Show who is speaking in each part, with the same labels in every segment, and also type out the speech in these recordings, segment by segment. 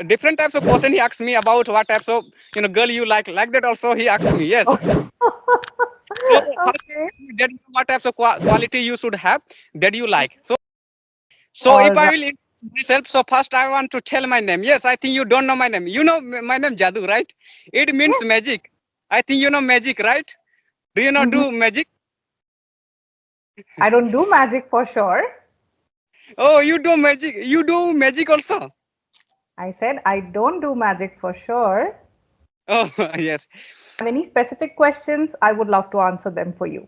Speaker 1: different types of question he asked me about what types of girl you like that also he asked me. Yes. So first he
Speaker 2: Okay.
Speaker 1: asked me that what types of quality you should have that you like. So
Speaker 2: All
Speaker 1: if I
Speaker 2: right.
Speaker 1: will introduce myself, so first I want to tell my name. Yes, I think you don't know my name. You know my name Jadu, right? It means
Speaker 2: Yes.
Speaker 1: magic. I think you know magic, right? Do you know
Speaker 2: Mhm.
Speaker 1: do magic?
Speaker 2: I don't do magic for sure.
Speaker 1: Oh, you do magic. You do magic also.
Speaker 2: I said I don't do magic for sure.
Speaker 1: Oh, yes.
Speaker 2: Have any specific questions? I would love to answer them for you.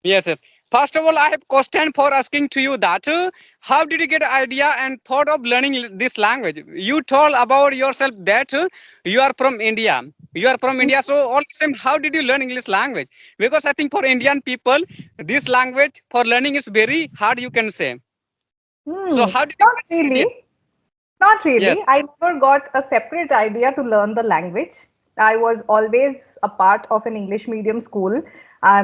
Speaker 1: Yes, yes. First of all, I have question for asking to you that how did you get idea and thought of learning this language? You told about yourself that you are from India. You are from India, so all the same, how did you learn English language? Because I think for Indian people, this language for learning is very hard. You can say. So how did you
Speaker 2: Not
Speaker 1: get the idea?
Speaker 2: really. Not really.
Speaker 1: Yes.
Speaker 2: I never got a separate idea to learn the language. I was always a part of an English medium school. I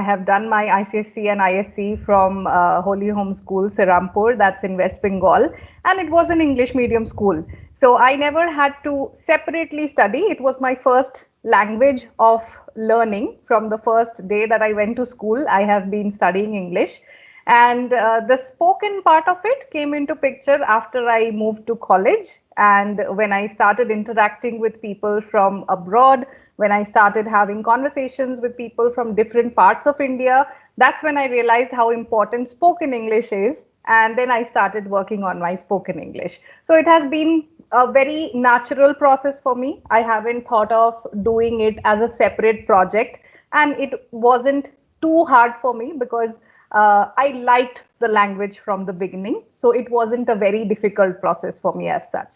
Speaker 2: have done my ICSC and ISC from Holy Home School, Serampur, that's in West Bengal, and it was an English medium school. So I never had to separately study. It was my first language of learning. From the first day that I went to school, I have been studying English. And the spoken part of it came into picture after I moved to college. And when I started interacting with people from abroad, when I started having conversations with people from different parts of India, that's when I realized how important spoken English is. And then I started working on my spoken English. So it has been a very natural process for me. I haven't thought of doing it as a separate project, and it wasn't too hard for me because I liked the language from the beginning. So it wasn't a very difficult process for me as such.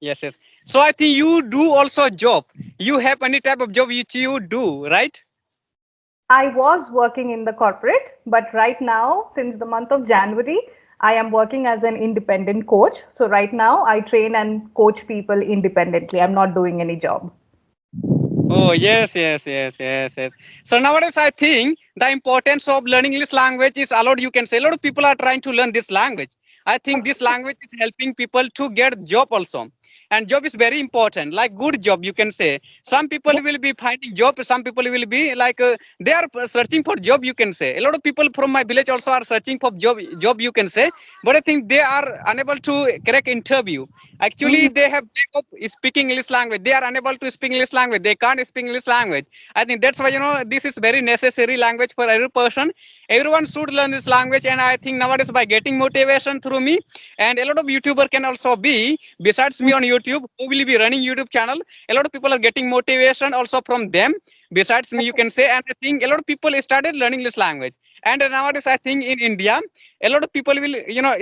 Speaker 1: Yes, yes. So I think you do also a job. You have any type of job which you do, right?
Speaker 2: I was working in the corporate, but right now, since the month of January, I am working as an independent coach. So right now, I train and coach people independently. I'm not doing any job.
Speaker 1: Oh, yes, yes, yes, yes, yes. So nowadays, I think the importance of learning English language is a lot. You can say a lot of people are trying to learn this language. I think this language is helping people to get job also. And job is very important, like good job, you can say. Some people will be finding job, some people will be like they are searching for job, you can say. A lot of people from my village also are searching for job, you can say. But I think they are unable to crack interview. Actually,
Speaker 2: Mhm.
Speaker 1: they have lack of speaking English language. They are unable to speak English language. They can't speak English language. I think that's why this is very necessary language for every person. Everyone should learn this language, and I think nowadays by getting motivation through me, and a lot of YouTuber can also be besides me on YouTube, who will be running YouTube channel. A lot of people are getting motivation also from them. Besides me, you can say, and I think a lot of people started learning this language. And nowadays, I think in India, a lot of people will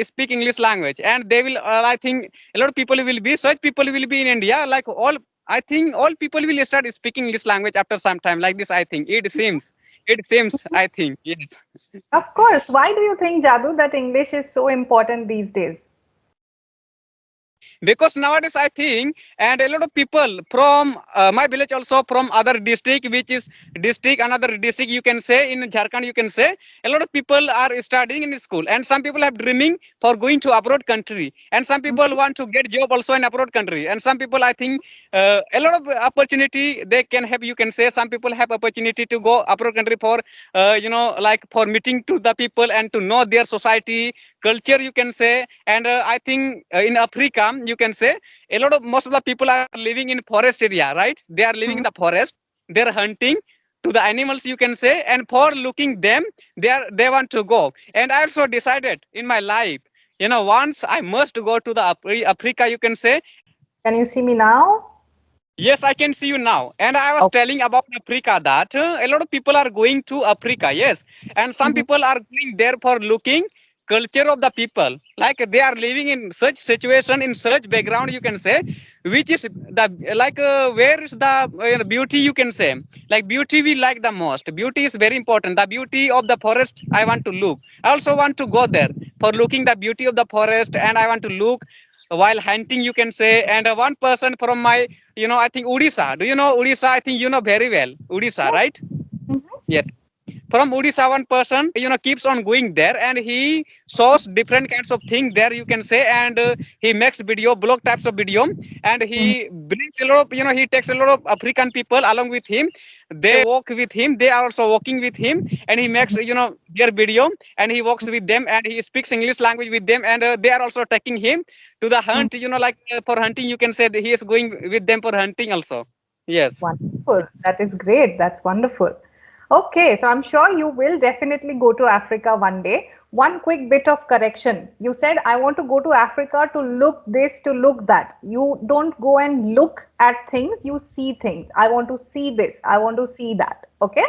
Speaker 1: speak English language, and they will. I think a lot of people will be such people will be in India. Like all, I think all people will start speaking English language after some time. Like this, I think it seems. It seems. I think yes.
Speaker 2: Of course. Why do you think, Jadu, that English is so important these days?
Speaker 1: Because nowadays I think and a lot of people from my village also from other district which is district another district you can say in Jharkhand you can say a lot of people are studying in school and some people have dreaming for going to abroad country and some people want to get job also in abroad country and some people I think a lot of opportunity they can have you can say some people have opportunity to go abroad country for like for meeting to the people and to know their society culture you can say and I think in Africa you can say a lot of most of the people are living in forest area right they are living in the forest they're hunting to the animals you can say and for looking them they want to go and I also decided in my life once I must go to the Africa you can say.
Speaker 2: Can you see me now?
Speaker 1: Yes, I can see you now. And I was
Speaker 2: Okay.
Speaker 1: telling about Africa that a lot of people are going to Africa, yes. And some
Speaker 2: Mhm.
Speaker 1: people are going there for looking culture of the people. Like they are living in such situation, in such background, you can say, which is the like where is the beauty you can say. Like beauty we like the most. Beauty is very important. The beauty of the forest I want to look. I also want to go there for looking the beauty of the forest and I want to look while hunting you can say and one person from my I think Odisha. Do you know Odisha? I think you know very well Odisha,
Speaker 2: Yes.
Speaker 1: right?
Speaker 2: Mhm.
Speaker 1: Yes. from Odisha, one person, keeps on going there, and he shows different kinds of things there, you can say, and he makes video, blog types of video, and
Speaker 2: Mhm.
Speaker 1: he brings a lot of, he takes a lot of African people along with him. They walk with him. They are also walking with him, and he makes, their video, and he walks with them, and he speaks English language with them, and they are also taking him to the
Speaker 2: Mhm.
Speaker 1: hunt, like for hunting, you can say that he is going with them for hunting also. Yes.
Speaker 2: Wonderful. That is great. That's wonderful. Okay, so I'm sure you will definitely go to Africa one day. One quick bit of correction. You said, I want to go to Africa to look this, to look that. You don't go and look at things, you see things. I want to see this, I want to see that. Okay?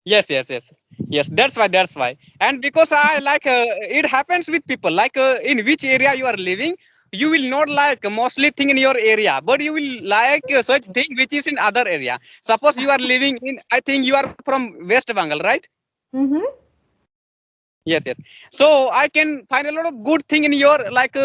Speaker 1: Yes, yes, yes, yes. That's why. And because I like, it happens with people. Like in which area you are living, you will not like mostly thing in your area, but you will like such thing which is in other area. Suppose you are living in, I think you are from West Bengal, right?
Speaker 2: Mm-hmm.
Speaker 1: Yes, yes. So I can find a lot of good thing in your like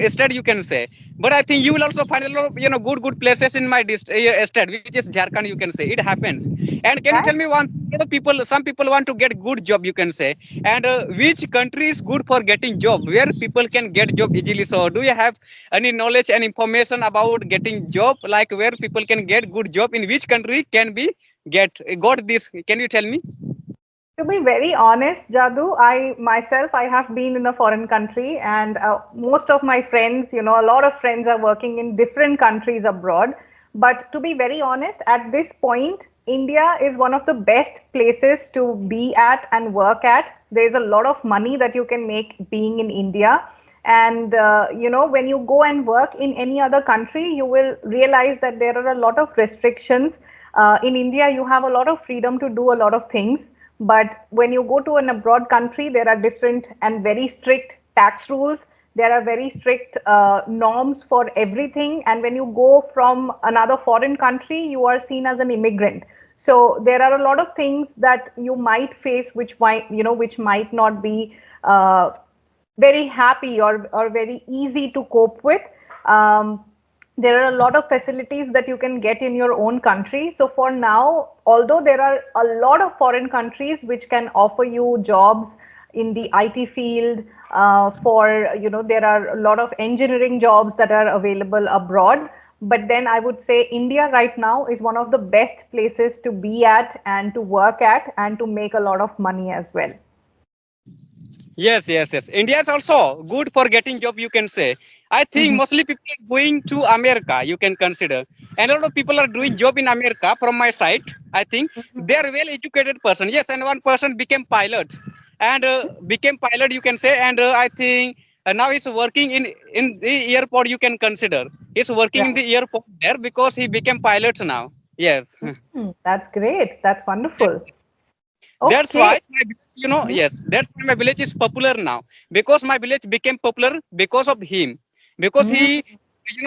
Speaker 1: state, you can say. But I think you will also find a lot of good places in my state, which is Jharkhand. You can say it happens. And can you tell
Speaker 2: Right?
Speaker 1: me one? Lot of people, some people want to get good job. You can say, and which country is good for getting job? Where people can get job easily? So do you have any knowledge and information about getting job? Like where people can get good job in which country can be got this? Can you tell me?
Speaker 2: To be very honest, Jadu, I myself, I have been in a foreign country, and most of my friends, a lot of friends are working in different countries abroad. But to be very honest, at this point, India is one of the best places to be at and work at. There's a lot of money that you can make being in India. And when you go and work in any other country, you will realize that there are a lot of restrictions. In India, you have a lot of freedom to do a lot of things. But when you go to an abroad country, there are different and very strict tax rules. There are very strict norms for everything. And when you go from another foreign country, you are seen as an immigrant. So there are a lot of things that you might face, which might not be very happy or very easy to cope with. Um, there are a lot of facilities that you can get in your own country. So for now, although there are a lot of foreign countries which can offer you jobs in the IT field, there are a lot of engineering jobs that are available abroad. But then I would say India right now is one of the best places to be at and to work at and to make a lot of money as well.
Speaker 1: Yes, yes, yes. India is also good for getting job, you can say. I think
Speaker 2: Mhm.
Speaker 1: mostly people are going to America, you can consider. And a lot of people are doing job in America from my side. I think they are well educated person. Yes, and one person became pilot and became pilot, you can say. And I think now he's working in the airport, you can consider. He's working in
Speaker 2: Right.
Speaker 1: the airport there because he became pilot now. Yes.
Speaker 2: That's great. That's wonderful.
Speaker 1: That's
Speaker 2: Okay.
Speaker 1: why my village,
Speaker 2: Mhm.
Speaker 1: yes, that's why my village is popular now. Because my village became popular because of him. Because
Speaker 2: Mm.
Speaker 1: he,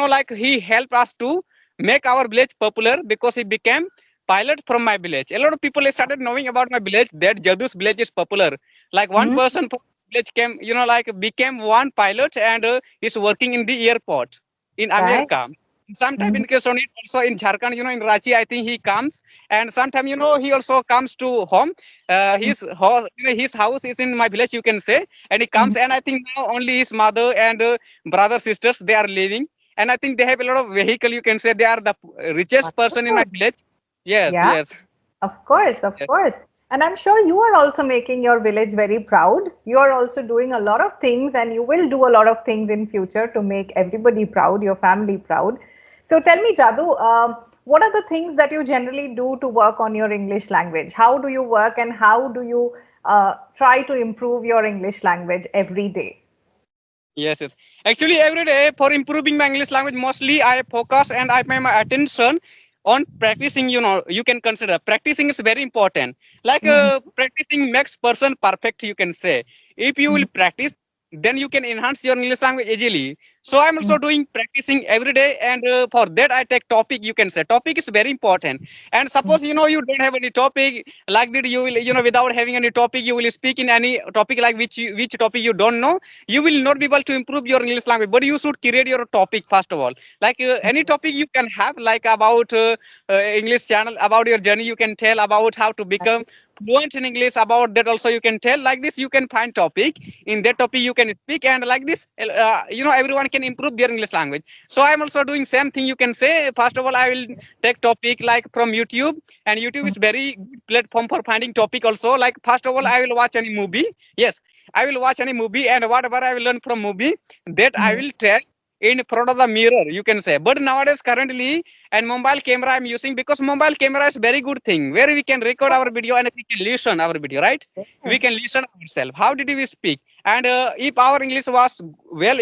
Speaker 1: like he helped us to make our village popular because he became pilot from my village. A lot of people started knowing about my village that Jadu's village is popular. Like one
Speaker 2: Mm.
Speaker 1: person from this village came, like became one pilot and is working in the airport in
Speaker 2: Right.
Speaker 1: America. Sometime
Speaker 2: Mhm.
Speaker 1: in case on it also in Jharkhand, in Ranchi, I think he comes, and sometime he also comes to home. His house is in my village, you can say, and he
Speaker 2: Mhm.
Speaker 1: comes, and I think now only his mother and brother sisters they are living, and I think they have a lot of vehicle. You can say they are the richest person in my
Speaker 2: Wonderful.
Speaker 1: village. Yes,
Speaker 2: Yeah,
Speaker 1: yes,
Speaker 2: of course, of
Speaker 1: yes.
Speaker 2: course. And I'm sure you are also making your village very proud. You are also doing a lot of things, and you will do a lot of things in future to make everybody proud, your family proud. So tell me, Jadu, what are the things that you generally do to work on your English language? How do you work, and how do you try to improve your English language every day?
Speaker 1: Yes, yes. Actually, every day for improving my English language, mostly I focus and I pay my attention on practicing. You can consider practicing is very important. Like
Speaker 2: Mhm.
Speaker 1: practicing makes person perfect. You can say if you will
Speaker 2: Mhm.
Speaker 1: practice, then you can enhance your English language easily. So I'm also doing practicing every day, and for that I take topic. You can say topic is very important. And suppose you don't have any topic like that, you will without having any topic you will speak in any topic like which topic you don't know. You will not be able to improve your English language. But you should create your topic first of all. Like any topic you can have, like about English channel, about your journey. You can tell about how to become fluent in English. About that also you can tell. Like this, you can find topic. In that topic you can speak, and like this, everyone can improve their English language. So I'm also doing same thing. You can say first of all I will take topic like from YouTube, and YouTube is very good platform for finding topic also. Like first of all I will watch any movie. Yes, I will watch any movie, and whatever I will learn from movie, that I will tell in front of the mirror, you can say. But nowadays currently, and mobile camera I'm using, because mobile camera is very good thing where we can record our video and we can listen our video, right? We can listen ourselves how did we speak. And if our English was well,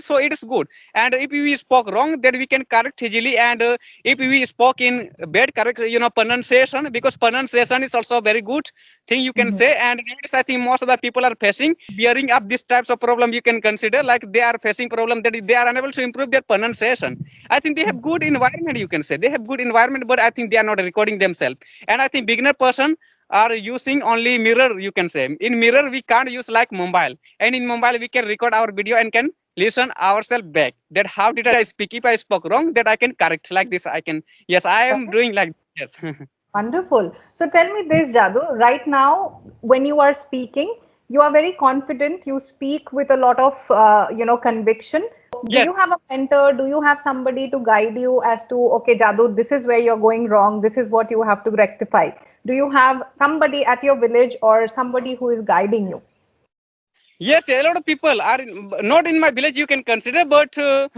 Speaker 1: so it is good. And if we spoke wrong, then we can correct easily. And if we spoke in bad correct pronunciation, because pronunciation is also a very good thing, you can say. And nowadays I think most of the people are facing bearing up these types of problem. You can consider like they are facing problem that they are unable to improve their pronunciation. I think they have good environment, you can say. They have good environment, but I think they are not recording themselves. And I think beginner person are using only mirror, you can say. In mirror we can't use like mobile, and in mobile we can record our video and can listen ourselves back, that how did I speak. If I spoke wrong, that I can correct like this. I can, yes, I am doing like this. Yes.
Speaker 2: Wonderful. So tell me this, Jadu. Right now, when you are speaking, you are very confident. You speak with a lot of, conviction. Do
Speaker 1: Yes.
Speaker 2: you have a mentor? Do you have somebody to guide you as to, okay, Jadu, this is where you're going wrong. This is what you have to rectify. Do you have somebody at your village or somebody who is guiding you?
Speaker 1: Yes, a lot of people are not in my village. You can consider, but a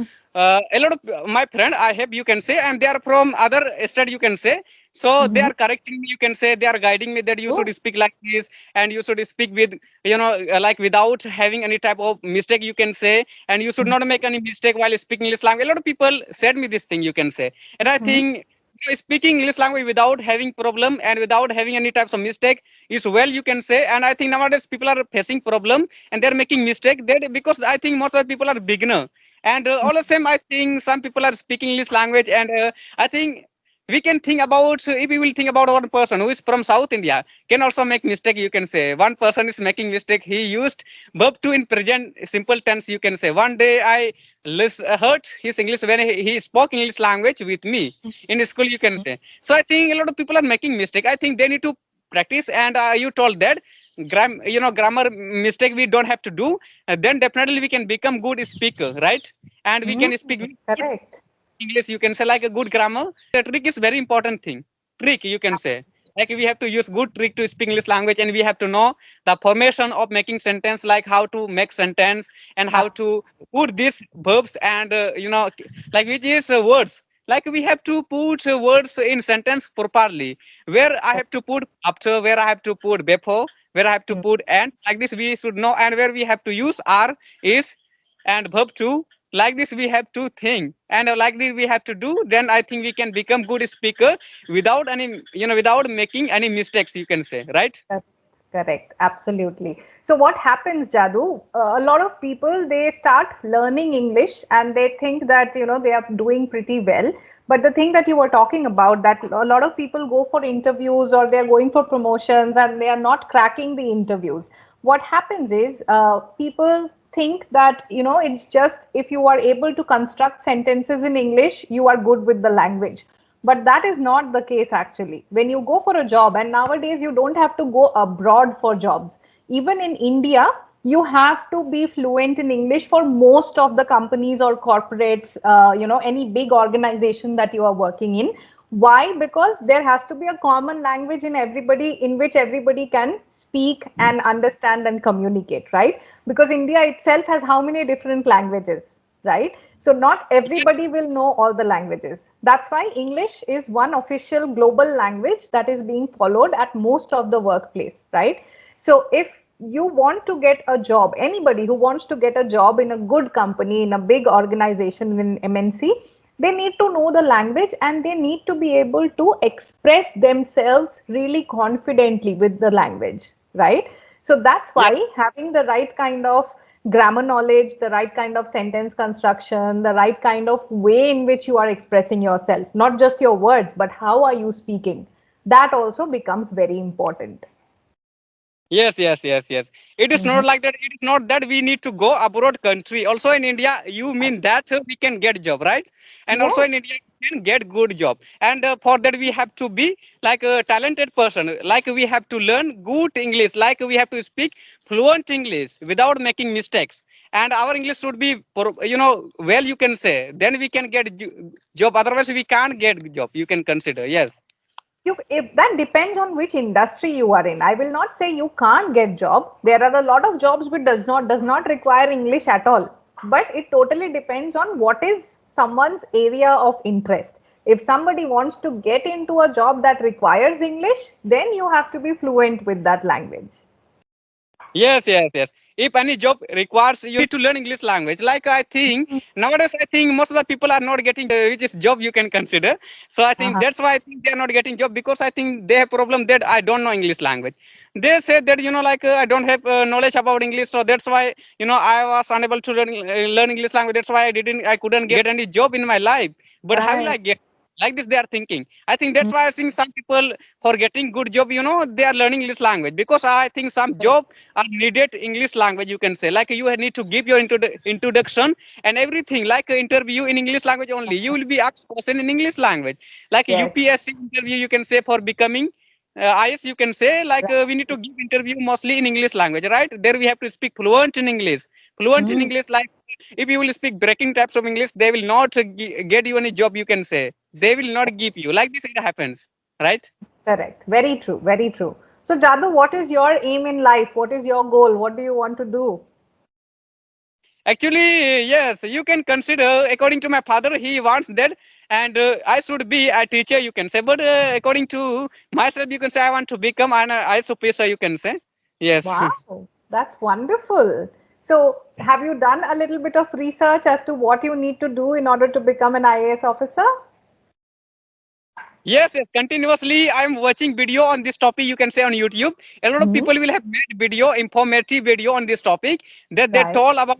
Speaker 1: lot of my friend I have, you can say, and they are from other state. You can say, so they
Speaker 2: Mm-hmm.
Speaker 1: are correcting me. You can say they are guiding me that you should
Speaker 2: Good.
Speaker 1: speak like this, and you should speak with like without having any type of mistake. You can say, and you should not make any mistake while speaking English language. A lot of people said me this thing. You can say, and I
Speaker 2: Mm-hmm.
Speaker 1: think speaking English language without having problem and without having any types of mistake is well, you can say. And I think nowadays people are facing problem and they're making mistake, that because I think most of the people are beginner. And all the same I think some people are speaking English language. And I think we can think about, if we will think about one person who is from South India can also make mistake. You can say one person is making mistake. He used verb to in present simple tense. You can say one day I heard his English when he spoke English language with me in school. You can say. So I think a lot of people are making mistake. I think they need to practice. And you told that grammar mistake we don't have to do. Then definitely we can become good speaker, right? And we can speak
Speaker 2: Mm-hmm.
Speaker 1: with good
Speaker 2: Correct.
Speaker 1: English, you can say, like a good grammar. The trick is very important thing. Trick, you can say. Like we have to use good trick to speak English language, and we have to know the formation of making sentence, like how to make sentence and how to put these verbs and like which is words. Like we have to put words in sentence properly. Where I have to put after, where I have to put before, where I have to put and. Like this we should know, and where we have to use are is and verb to. Like this we have to think, and like this we have to do. Then I think we can become good speaker without any without making any mistakes, you can say, right?
Speaker 2: Correct, correct, absolutely. So what happens, Jadu? A lot of people they start learning English and they think that they are doing pretty well. But the thing that you were talking about, that a lot of people go for interviews or they're going for promotions and they are not cracking the interviews. What happens is people think that it's just if you are able to construct sentences in English, you are good with the language. But that is not the case actually. When you go for a job, and nowadays you don't have to go abroad for jobs. Even in India, you have to be fluent in English for most of the companies or corporates, any big organization that you are working in. Why? Because there has to be a common language in everybody, in which everybody can speak and understand and communicate, right? Because India itself has how many different languages, right? So not everybody will know all the languages. That's why English is one official global language that is being followed at most of the workplace, right? So if you want to get a job, anybody who wants to get a job in a good company, in a big organization, in MNC, they need to know the language and they need to be able to express themselves really confidently with the language, right? So that's
Speaker 1: Yeah.
Speaker 2: why having the right kind of grammar knowledge, the right kind of sentence construction, the right kind of way in which you are expressing yourself, not just your words, but how are you speaking. That also becomes very important.
Speaker 1: Yes, yes, yes, yes. It is
Speaker 2: Mhm.
Speaker 1: not like that. It is not that we need to go abroad country. Also in India, you mean that we can get job, right? And also
Speaker 2: Yes.
Speaker 1: in India, we can get good job. And for that, we have to be like a talented person. Like we have to learn good English. Like we have to speak fluent English without making mistakes. And our English should be, well, you can say. Then we can get job. Otherwise, we can't get job. You can consider. Yes.
Speaker 2: If that depends on which industry you are in. I will not say you can't get job. There are a lot of jobs which does not require English at all. But it totally depends on what is someone's area of interest. If somebody wants to get into a job that requires English, then you have to be fluent with that language.
Speaker 1: Yes, yes, yes. If any job requires you need to learn English language, like I think nowadays, I think most of the people are not getting which is job you can consider. So I think
Speaker 2: Uh-huh.
Speaker 1: that's why I think they are not getting job because I think they have problem that I don't know English language. They say that like I don't have knowledge about English, so that's why I was unable to learn English language. That's why I couldn't get any job in my life. But how will
Speaker 2: Right.
Speaker 1: I get? Like this, they are thinking. I think that's why I think some people for getting good job, they are learning English language because I think some
Speaker 2: Correct.
Speaker 1: job are needed English language. You can say like you need to give your introduction and everything like an interview in English language only. You will be asked question in English language. Like
Speaker 2: Yes.
Speaker 1: UPSC interview, you can say for becoming IS. You can say like we need to give interview mostly in English language, right? There we have to speak fluent in English. Fluent in
Speaker 2: Mm,
Speaker 1: English, like if you will speak breaking types of English, they will not get you any job. You can say they will not give you. Like this, it happens, right?
Speaker 2: correct. Very true. Very true. So, Jadu, what is your aim in life? What is your goal? What do you want to do?
Speaker 1: Actually, yes, you can consider. According to my father, he wants that, and I should be a teacher. You can say, but according to myself, you can say I want to become an IS officer. You can say, yes.
Speaker 2: Wow, that's wonderful. So, have you done a little bit of research as to what you need to do in order to become an IAS officer?
Speaker 1: Yes, yes, continuously I'm watching video on this topic. You can say on YouTube. A lot of
Speaker 2: Hmm.
Speaker 1: people will have made video, informative video on this topic that they
Speaker 2: Right.
Speaker 1: told about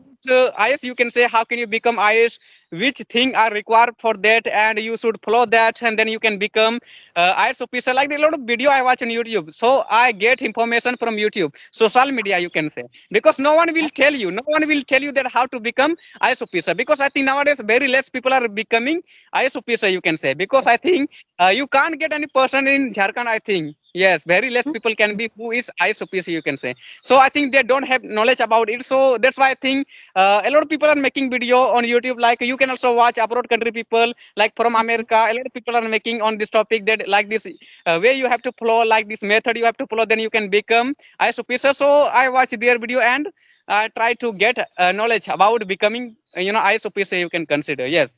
Speaker 1: IS. You can say how can you become IS, which thing are required for that, and you should follow that, and then you can become IS officer. Like a lot of video I watch on YouTube. So I get information from YouTube, social media. You can say because no one will tell you, no one will tell you that how to become IS officer because I think nowadays very less people are becoming IS officer. You can say because I think you can't get any person in Jharkhand, I think. Yes, very less people can be who is ISOPC, you can say. So I think they don't have knowledge about it. So that's why I think a lot of people are making video on YouTube. Like you can also watch abroad country people, like from America. A lot of people are making on this topic that like this way you have to follow, like this method you have to follow, then you can become ISOPC. So I watch their video and I try to get knowledge about becoming, ISOPC. You can consider. Yes.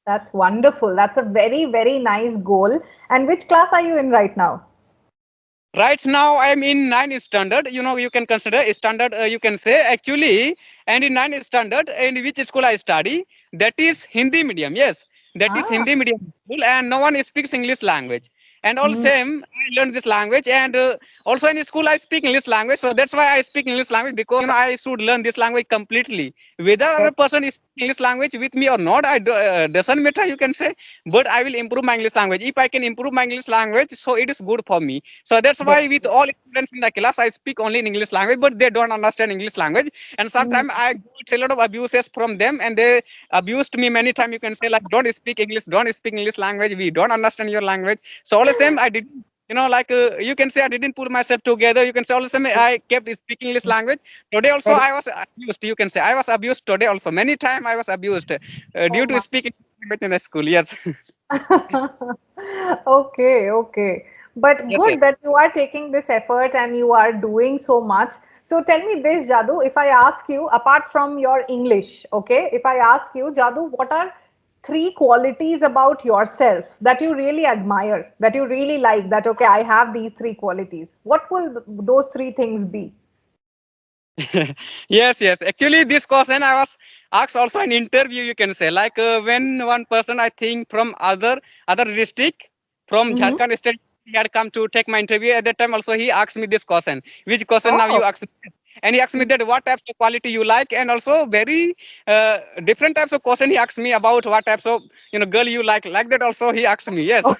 Speaker 2: That's wonderful. That's a very, very nice goal. And which class are you in right now?
Speaker 1: Right now, I am in ninth standard. You can consider standard. You can say actually, and in ninth standard, in which school I study, that is Hindi medium. Yes, that is
Speaker 2: Ah.
Speaker 1: Hindi medium school, and no one speaks English language. And all
Speaker 2: Mm,
Speaker 1: same, I learned this language, and also in school I speak English language. So that's why I speak English language because I should learn this language completely. Whether other
Speaker 2: yes.
Speaker 1: person is speaking English language with me or not, I doesn't matter. You can say, but I will improve my English language. If I can improve my English language, so it is good for me. So that's
Speaker 2: Very
Speaker 1: why with
Speaker 2: true.
Speaker 1: all students in the class, I speak only in English language, but they don't understand English language. And
Speaker 2: Mm,
Speaker 1: sometimes I got a lot of abuses from them, and they abused me many times. You can say like, don't speak English, don't speak English language. We don't understand your language. So all the same, I didn't. Like you can say, I didn't pull myself together. You can say all the same, I kept speaking English language. Today also,
Speaker 2: very.
Speaker 1: I was abused. You can say I was abused today also. Many times I was abused
Speaker 2: Oh
Speaker 1: due to
Speaker 2: my.
Speaker 1: speaking language in the school. Yes,
Speaker 2: Okay, okay. But
Speaker 1: yes, yes.
Speaker 2: good that you are taking this effort and you are doing so much. So tell me this, Jadu, if I ask you, apart from your English, okay, if I ask you, Jadu, what are three qualities about yourself that you really admire, that you really like, that, okay, I have these three qualities. What will those three things be?
Speaker 1: Yes, yes. Actually, this question I was asked also in interview. You can say like when one person I think from other district from
Speaker 2: Mm-hmm.
Speaker 1: Jharkhand state he had come to take my interview. At that time also he asked me this question. Which question now
Speaker 2: Oh,
Speaker 1: you ask me? And he asked me that what types of quality you like, and also very different types of question. He asked me about what types of girl you like that also he asked me. Yes.
Speaker 2: Oh.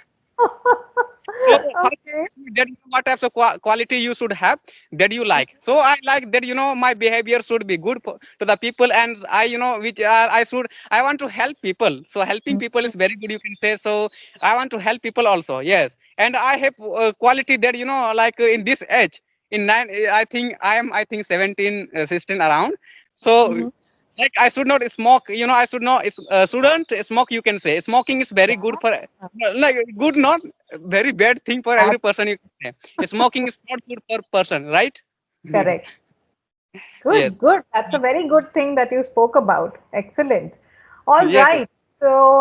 Speaker 1: So first
Speaker 2: Okay.
Speaker 1: ask me that what types of quality you should have that you like. So I like that my behavior should be good to the people, and I which I want to help people. So helping people is very good, you can say. So I want to help people also. Yes, and I have quality that like in this age in nine. I think 17, 16 around. So
Speaker 2: Mhm.
Speaker 1: like I should not smoke. I should not shouldn't smoke. You can say smoking is very good for like good, not very bad thing for
Speaker 2: Yeah,
Speaker 1: every person. You can say smoking is not good for person, right?
Speaker 2: correct.
Speaker 1: Yes,
Speaker 2: Good, good. That's a very good thing that you spoke about. Excellent. All
Speaker 1: yes.
Speaker 2: right. So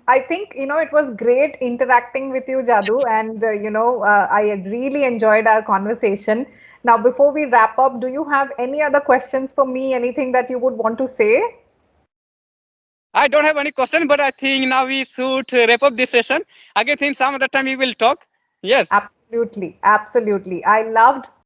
Speaker 2: I think, it was great interacting with you, Jadu, and, I had really enjoyed our conversation. Now, before we wrap up, do you have any other questions for me? Anything that you would want to say?
Speaker 1: I don't have any question, but I think now we should wrap up this session. Again, think some other time we will talk. Yes.
Speaker 2: Absolutely, absolutely. I loved